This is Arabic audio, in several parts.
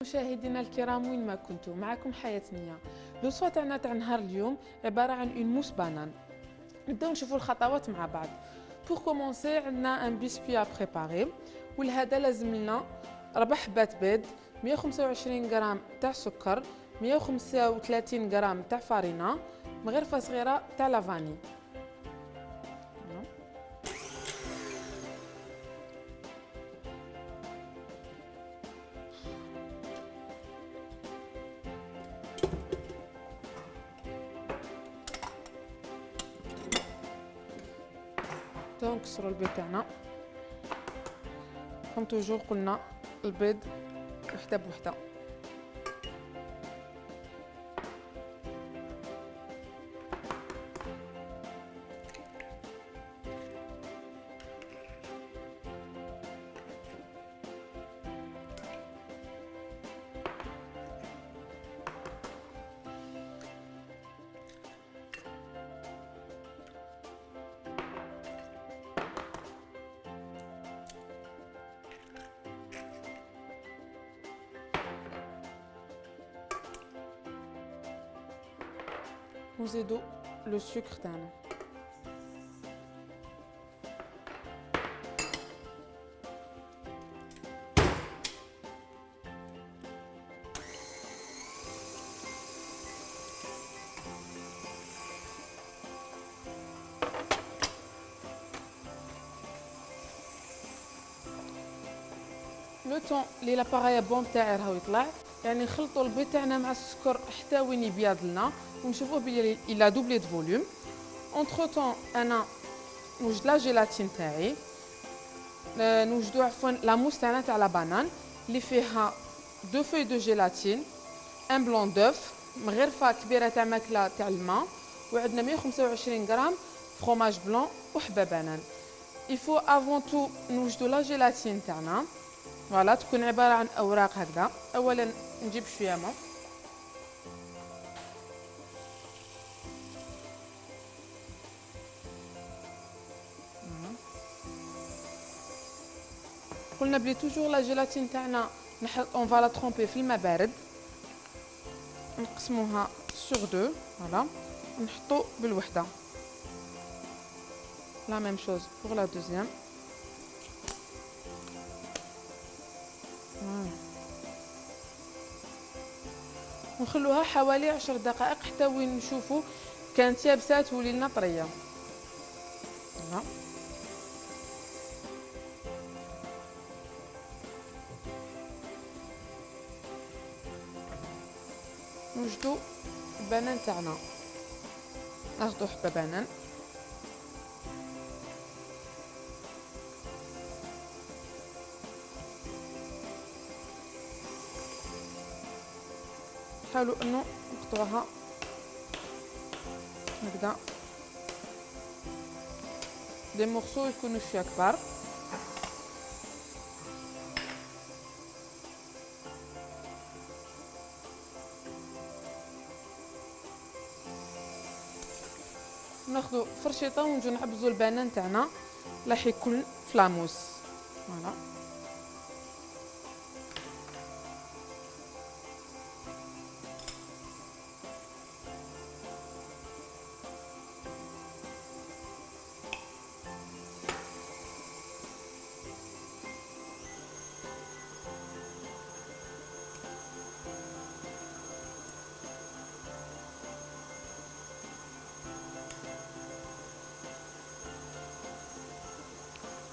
مشاهدينا الكرام وين ما كنتم، معكم حياة نية. لو تاعنا تاع نهار اليوم عبارة عن اون موس بانان. نبداو نشوفوا الخطوات مع بعض. بور كومونسي عندنا ان بيسكوي ا بريباري، ولهذا لازم لنا 4 حبات بيض، 125 غرام تاع سكر، 135 غرام تاع فارينة، مغرفة صغيرة تاع لافاني. نكسروا البيض تاعنا. كم توجور قلنا البيض وحده بوحده. نزيدو لو سكر تاعنا. لو طون لي لاباغاي بون تاعي راهو يطلع، يعني نخلطوا البيض تاعنا مع السكر حتى وين يبيض لنا ونشوفوه بلي إلا دوبلي دو فوليوم. اونتر طون انا نوجد لا جيلاتين تاعي، نوجدو عفوا لا موس تاعنا تاع لا بانان اللي فيها 2 فوي دو جيلاتين، ان بلون دوف، مغرفه كبيره تاع ماكله تاع الماء، وعندنا 125 غرام فروماج بلون وحبه بانان. يفو افون تو نوجدو لا جيلاتين تاعنا، فوالا تكون عباره عن اوراق هكذا. اولا نجيب شويه ما، قلنا بلي توجور لا جيلاتين تاعنا نحط اون فالا ترومبي في الماء بارد، نقسموها سور دو، فوالا نحطو بالوحده. لا ميم شوز بور لا دوزيام. ونخلوها حوالي 10 دقائق حتى وين نشوفوا كانت يابسه تولي لنا طريه. فوالا نوجدو البنان تاعنا، ناخدو حبه بنان، نحاولوا انه نقطعوها هكذا دي مورسو يكونوا شويه كبار. ناخذ فرشيطه ونجو نعبزوا البنان تاعنا راح يكون في لاموس. فوالا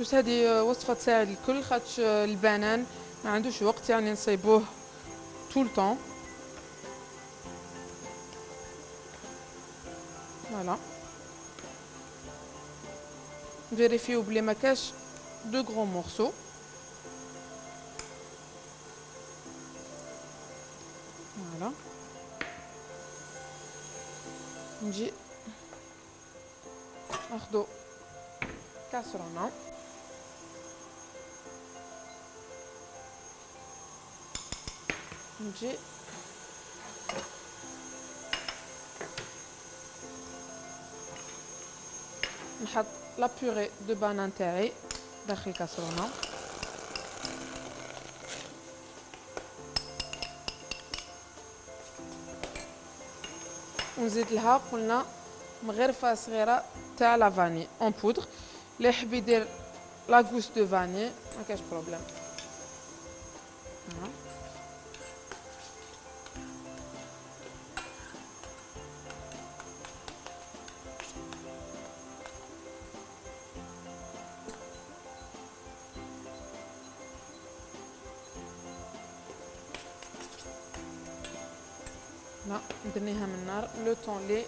بس هذه وصفه تساعد الكل، خاطش البنان ما عندوش وقت يعني نصيبوه طول طون. فوالا فيريفيو بلي ما كاش دو غرو مورسو. فوالا نجي ناخدو كاسرونه، نجي نحط لا بوري دو بانان تاعي داخل الكاسرونه. ونزيد لها قلنا مغرفه صغيره تاع لافاني اون بودر. اللي يحب يدير لا غوس دو فاني ما كاش بروبليم. لا ندنيها من النار لو طون لي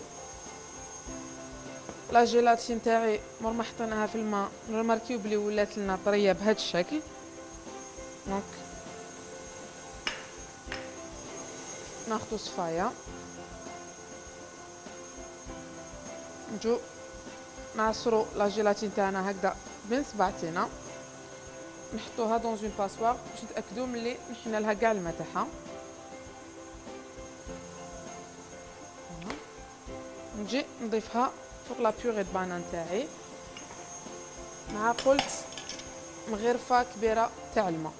لا جيلاتين تاعي مور ما حطيناها في الماء نرماركيو بلي ولات لنا طريه بهذا الشكل. دونك ناخذ صفايه نجو نعصرو لا جيلاتين تاعنا هكذا بين صباعتينا نحطوها دون اون باسوار باش نتاكدوا ملي نحنا لها كاع الماء تاعها. نجي نضيفها فوق لا بيغي د بانان تاعي مع قلت مغرفه كبيره تاع الماء.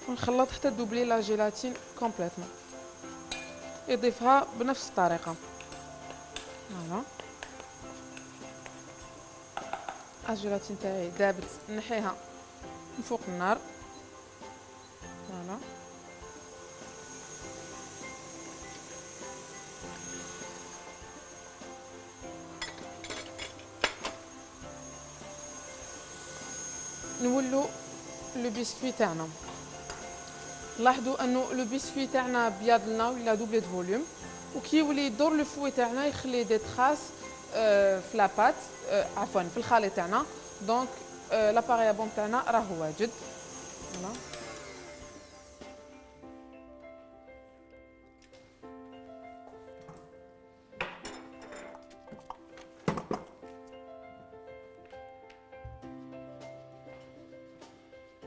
ونخلط حتى دوبلي لا جيلاتين كومبليتمون. يضيفها بنفس الطريقه. فوالا الجيلاتين تاعي دابت نحيها من فوق النار. فوالا نولو لو بسكوي تاعنا. لاحظوا انه لو بسكوي تاعنا بياض لنا ولا دوبلي دو فوليوم وكي يولي يدور لو فوي تاعنا يخلي دي تراس في لاباط عفوا في الخليط تاعنا. دونك لاباري بون تاعنا راه واجد. فوالا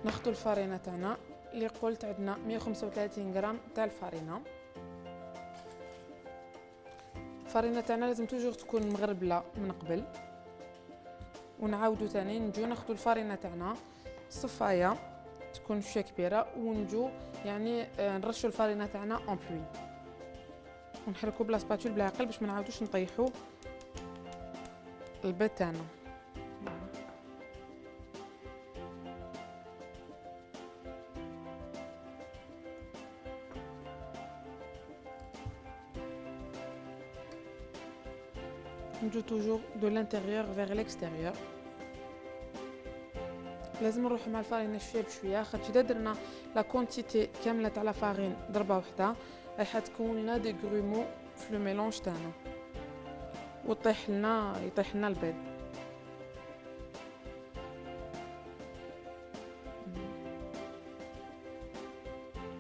ناخذ الفارينه تاعنا اللي قلت عندنا 135 غرام تاع الفارينه. الفارينه تاعنا لازم توجور تكون مغربله من قبل. ونعاودو تاني نجو ناخذ الفارينه تاعنا صفايه تكون شويه كبيره ونجو يعني نرشوا الفارينه تاعنا اون بوي ونحركو بلا سباتول بالعقل باش ما نعاودوش نطيحو البيض تاعنا. نجو توجور دو لانتيريور فيغ ليكستيريور. لازم نروحو مع الفارينه شويه بشويه خاطر اذا درنا لا كونتيتي كامله تاع لا فارين ضربه وحده راح تكون لنا دي غرومو في لو ميلونج تاعنا ويطيح لنا البيض.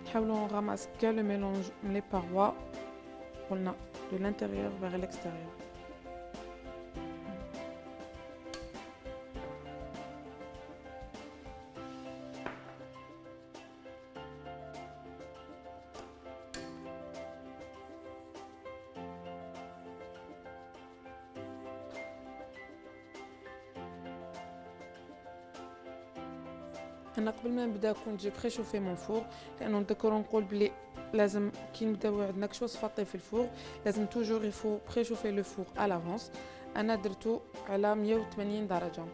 نحاولوا نغمس كاع لو ميلونج من لي باروا قلنا دو لانتيريور فيغ ليكستيريور. انا قبل ما نبدا كنت جي بريشوفي مون فور لانه نذكروا نقول بلي لازم كي نبداو عندنا كشوز فاطي في الفور لازم توجور يفو بريشوفي لو فور على لافونس. انا درتو على 180 درجه.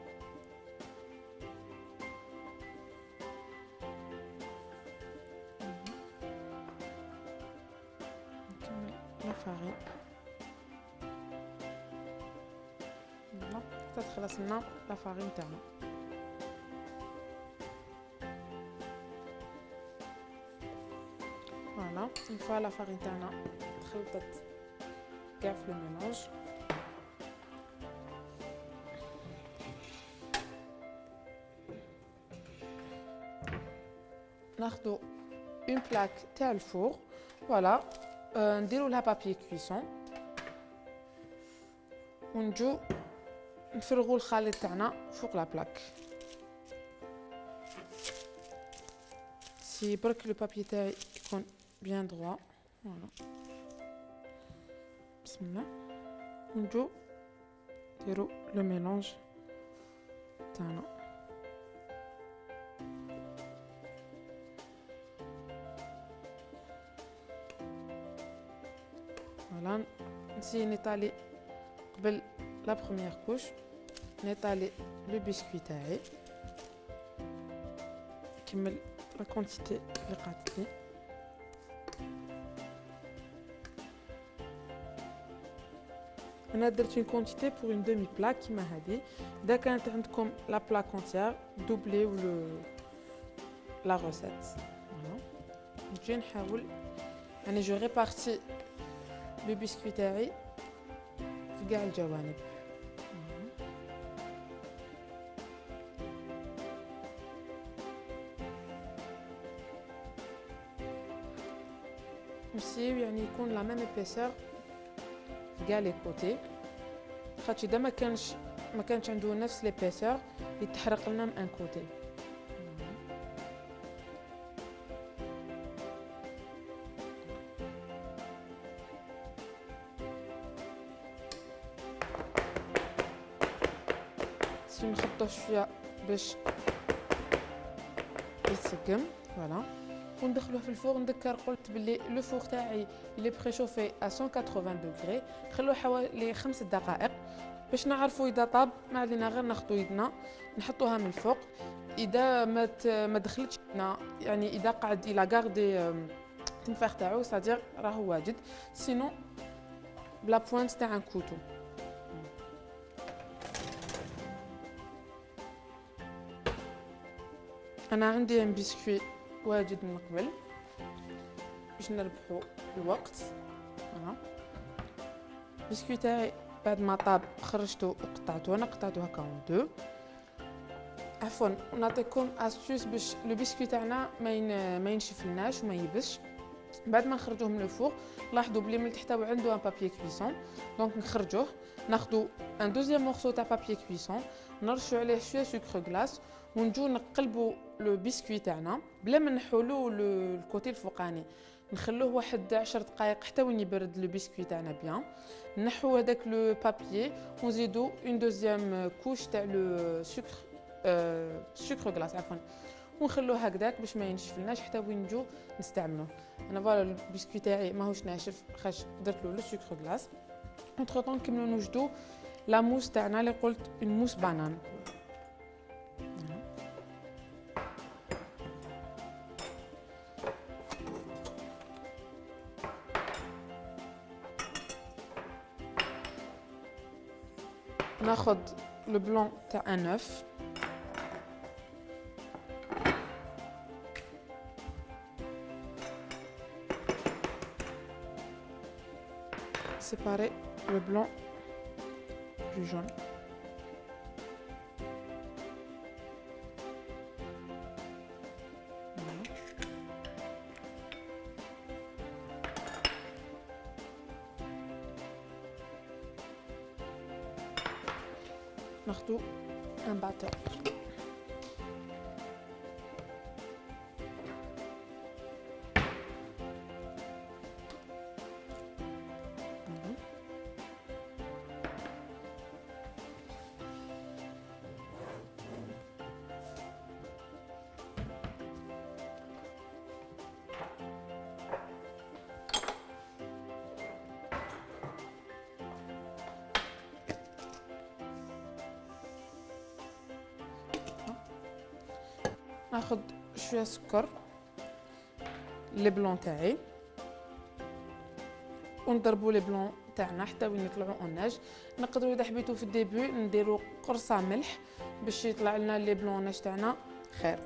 نكمل لا فارين حتى تخلص لنا لا فارين تاعنا. فوالا نفوا لا فارين تاعنا تخلطت كاع في الميلونج. ناخذ اون بلاك تاع الفور. فوالا نديرو لها بابي كويسون ونجو نفرغو الخليط تاعنا فوق لا بلاك. سي برك لو بابي تاعي يكون بيان دروا. فوالا بسم الله ونجو نديرو لو ميلونج تاعنا. فوالا نسي نيطالي قبل لا بروميير كوش، نيطالي لو بسكوي تاعي كمل لا كونتيتي اللي قعدت لي. انا درت اون كونتيتي بور اون دومي بلا كيما هادي. اذا كانت عندكم لا بلا كونتيير دوبليو لا روسيت. فوالا نجي نحاول يعني جو ريبارتي لو بسكوي تاعي في كاع الجوانب. نسيو يعني يكون لا ميم ايبيسور في كاع لي كوتي، خاطر اذا ما كانش عنده نفس ليبيسور يتحرق لنا من ان كوتي. نخبطوه شويه باش يتسقم. فوالا وندخلوه في الفور. نذكر قلت باللي لو فور تاعي اللي بريشوفي ا 180 دوغري، نخلوه حوالي 5 دقائق باش نعرفوا اذا طاب. ما علينا غير ناخذ يدنا نحطوها من الفوق. اذا ما دخلتش يعني اذا قعد الى غاردي التنفاخ تاعو صادير راهو واجد، سينو بلا بوينت تاع ان كوتو. انا عندي ان بسكوي واجد من قبل باش نربحو الوقت. البسكوي تاعي بعد ما طاب خرجته وقطعته. انا قطعته هكا اون دو. عفوا نعطيكم استوس باش لو بسكوي تاعنا ما ينشفلناش وما يبسش. بعد ما نخرجوه من الفوق لاحظوا بلي من تحت عنده ان بابي كويسون، دونك نخرجوه ناخذوا ان دوزيام مورسو تاع بابي كويسون نرشوا عليه شويه سكر غلاس ونجو نقلبوا لو بسكوي تاعنا بلا ما نحولو الكوتي الفوقاني. نخلوه واحد 10 دقائق حتى وين يبرد لو بسكوي تاعنا بيان. نحو هذاك لو بابي ونزيدو اون دوزيام كوش تاع لو سكر غلاس عفوا، ونخلوه هكذاك باش ما ينشفلناش حتى وين نجو نستعملوه. انا فوالا البسكوي تاعي ماهوش ناشف خاش درت له لو سكر غلاس. اونتر طون نكملو نوجدو لا موس تاعنا اللي قلت اون موس بانان. ناخذ لو بلون تاع ان اوف séparer le blanc du jaune. ناخذ un batteur. ناخذ شويه سكر لي بلون تاعي ونضربوا لي بلون تاعنا حتى وين يطلعوا اوناج. نقدروا اذا حبيتوا في الديبي نديروا قرصه ملح باش يطلع لنا لي بلوناج تاعنا خير.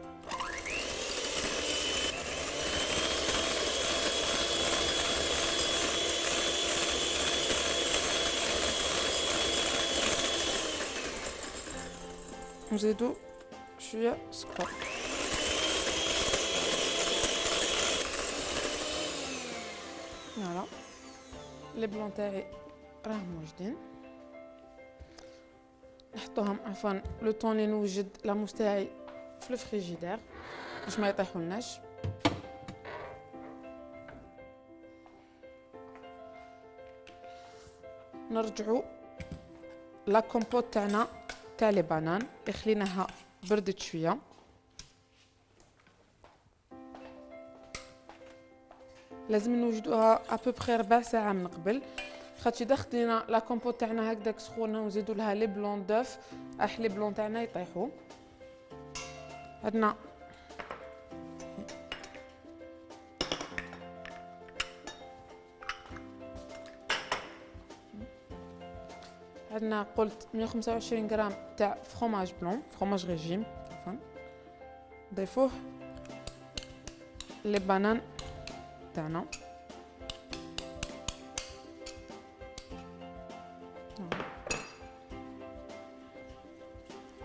نزيدوا شويه سكر. فوالا لي بلون تاعي راهم واجدين. نحطوهم عفوا لو طون لي نوجد لا موس تاعي في الفريجيدير باش ما يطيحولناش. نرجعوا لا كومبوت تاعنا تاع لي بانان اللي خليناها بردت شويه. لازم نوجدوها ابوبخي ربع ساعه من قبل، خاطش اذا خدينا لا كومبوت تاعنا هكذاك سخونه ونزيدو لها لي بلون دوف راح لي بلون تاعنا يطيحوا. عندنا قلت 125 غرام تاع فروماج بلون، فروماج ريجيم عفوا. نضيفوه لي بانان تاعنا،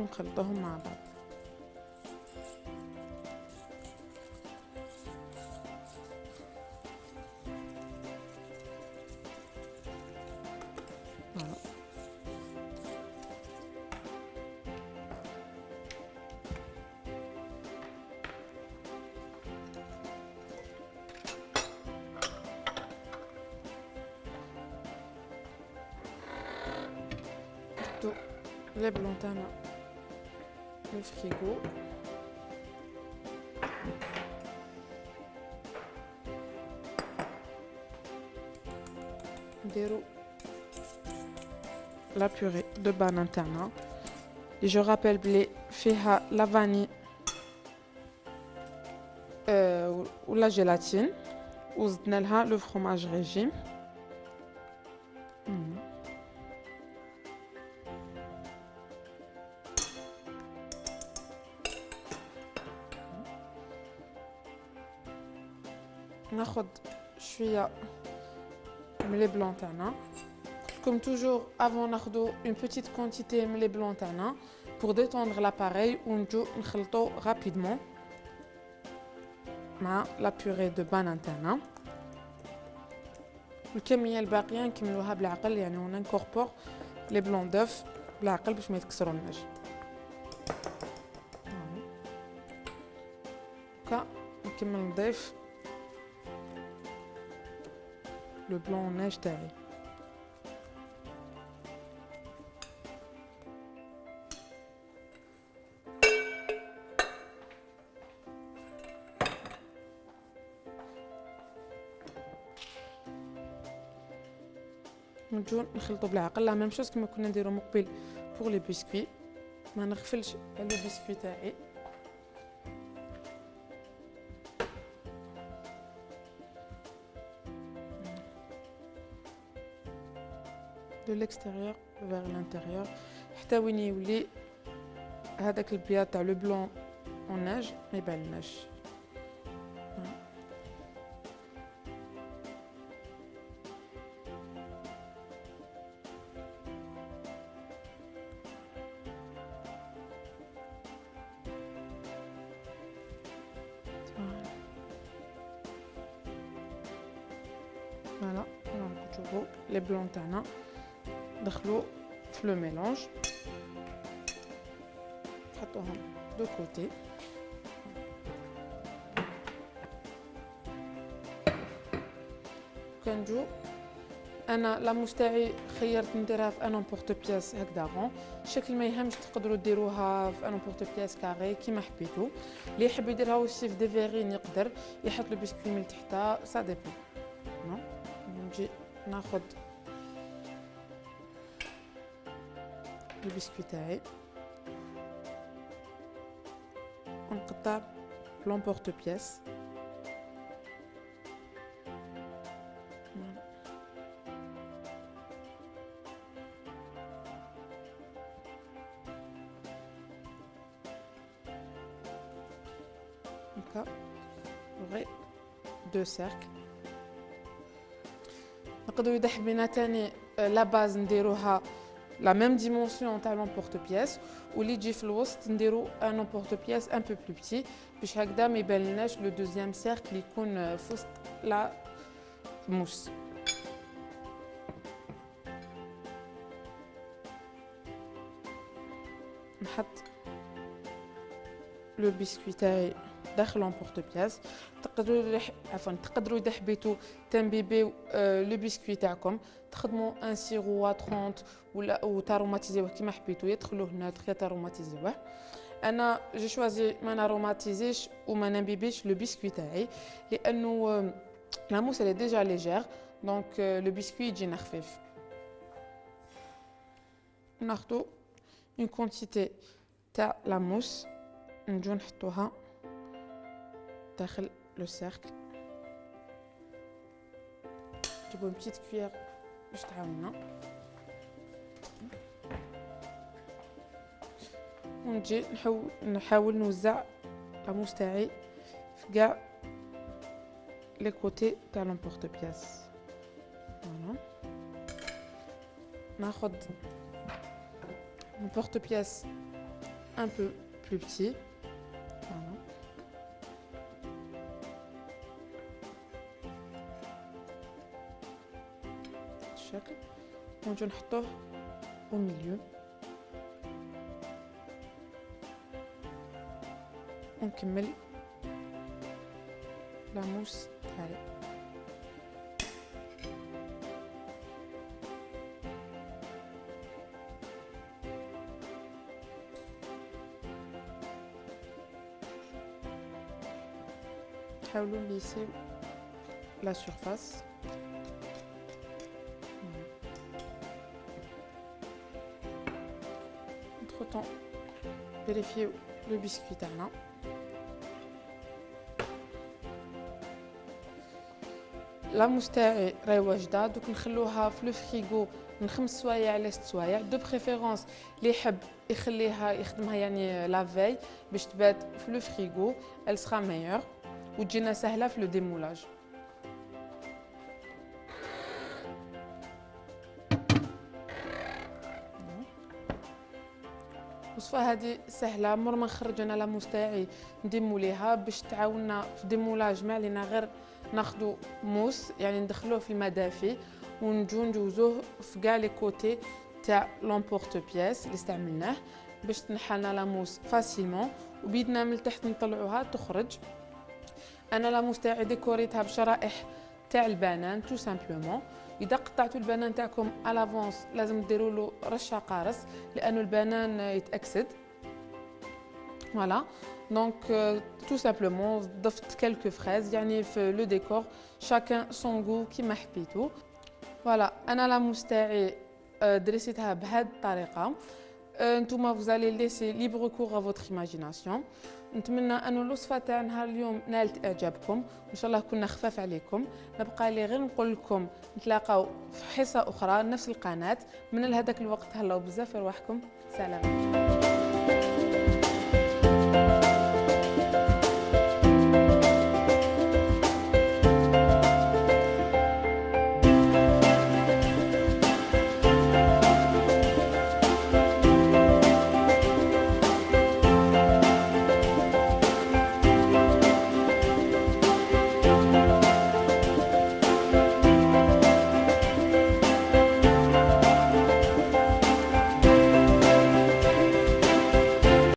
ونخلطوهم مع بعض. لي بلون تاعنا لو فريغو. نديرو لا بوري دو بانان تاعنا اللي جو رابيل بلي فيها لا فاني ولا جيلاتين، وزدنا لها لو فروماج ريجيم. ناخد شويه من لي بلون تاعنا comme toujours avant ناخدو une petite quantité من لي بلون تاعنا pour détendre l'appareil ونجو نخلطو rapidement مع لا بوري دو بانان تاعنا. الكميه الباقيه نكملوها بالعقل، يعني on incorpore لي بلون دوف بالعقل باش ما يتكسروناش. هكا نكمل نضيف لو بلون ناج تاعي. نجو نخلطو بالعقل لا ميم شوز كما كنا نديرو مقبل بور لي بسكوي. ما نغفلش على لو بسكوي تاعي. de l'extérieur vers l'intérieur حتى وين يولي هذاك البياض تاع لو بلون اوناج ما يبانلناش. فوالا نشوفو لي بلون تاعنا دخلوا في لو ميلونج، نحطوهم دو كوتي. كنجو انا لاموس تاعي خيرت نديرها في ان امبورط بياس هكذا غون، الشكل ما يهمش تقدروا ديروها في ان امبورط بياس كاري كيما حبيتو. اللي يحب يديرها وسي في دي فيغين يقدر يحط لو بسكوي من تحت سا ديبون. نجي ناخذ البسكوي تاعي ونقطع لومبورط بياس. هكا غير دو سيركل. نقدروا اذا حبينا تاني لا باز نديروها لا ميم ديمونسيون تاع لومبورط بياس، واللي يجي في الوسط نديرو ان لومبورط بياس ان بو بلو بتي باش هكذا ما يبانلناش لو دوزيام سيركل يكون في وسط لا موس. نحط لو بسكوي تاعي داخل لونبورت بياس. تقدروا اذا حبيتوا تنبيبيو لو بسكوي تاعكم، تخدموا ان سيرو 30 ولا تاروماتيزيوه كيما حبيتوا، يدخلوه نوتر يا تاروماتيزيوه. انا جو شوازي ما ناروماتيزيش وما نبيبيش لو بسكوي تاعي، لانه لا موس elle est déjà légère donc le biscuit يجينا خفيف. ناخذ une quantité تاع لا موس نجو نحطوها داخل لو سيركل، نجيبو une petite cuillère باش تعاوننا، ونجي نحاول نوزع لا موس تاعي في كاع لي كوتي تاع لونبورت بياس. فوالا ناخذ un porte-pièce un peu plus petit. Voilà. الشكل ونجي نحطوه au milieu ونكمل لا موس تاعي. نحاولوا نليسيو لا سيرفاس. entre temps vérifiez le biscuit تاعنا. لا موس تاعي راهي واجده، دوك نخلوها في لو فريغو من 5 سوايع ل 6 سوايع دو بريفيرونس. اللي يحب يخليها يخدمها يعني لا في باش تبات في لو فريغو elle sera meilleure وتجينا سهله في لو ديمولاج. الوصفه هذه سهله، مور ما نخرج انا لا موس تاعي نديموليها باش تعاوننا في ديمولاج. ما علينا غير ناخذ موس يعني ندخلوه في الماء دافي ونجو نجوزوه في كاع لي كوتي تاع لونبورت بياس اللي استعملناه باش تنحلنا لا موس فاسيلمون، وبيدنا من التحت نطلعوها تخرج. انا لا موس تاعي ديكوريتها بشرائح تاع البنان تو سامبلومون. اذا قطعتوا البنان تاعكم على لافونس لازم ديروا له رشه قارص لانه البنان يتاكسد. فوالا دونك تو سامبلومون ضفت كالكو فريز يعني في لو ديكور شاكان سون غو كيما حبيتو. فوالا انا لا موس تاعي دريسيتها بهذه الطريقه. نتوما vous allez laisser libre cours à votre imagination. نتمنى ان الوصفه تاع نهار اليوم نالت اعجابكم، وان شاء الله كنا خفاف عليكم. نبقى لي غير نقول لكم نتلاقاو في حصه اخرى نفس القناه. من هذاك الوقت هلاو بزاف في رواحكم. سلام.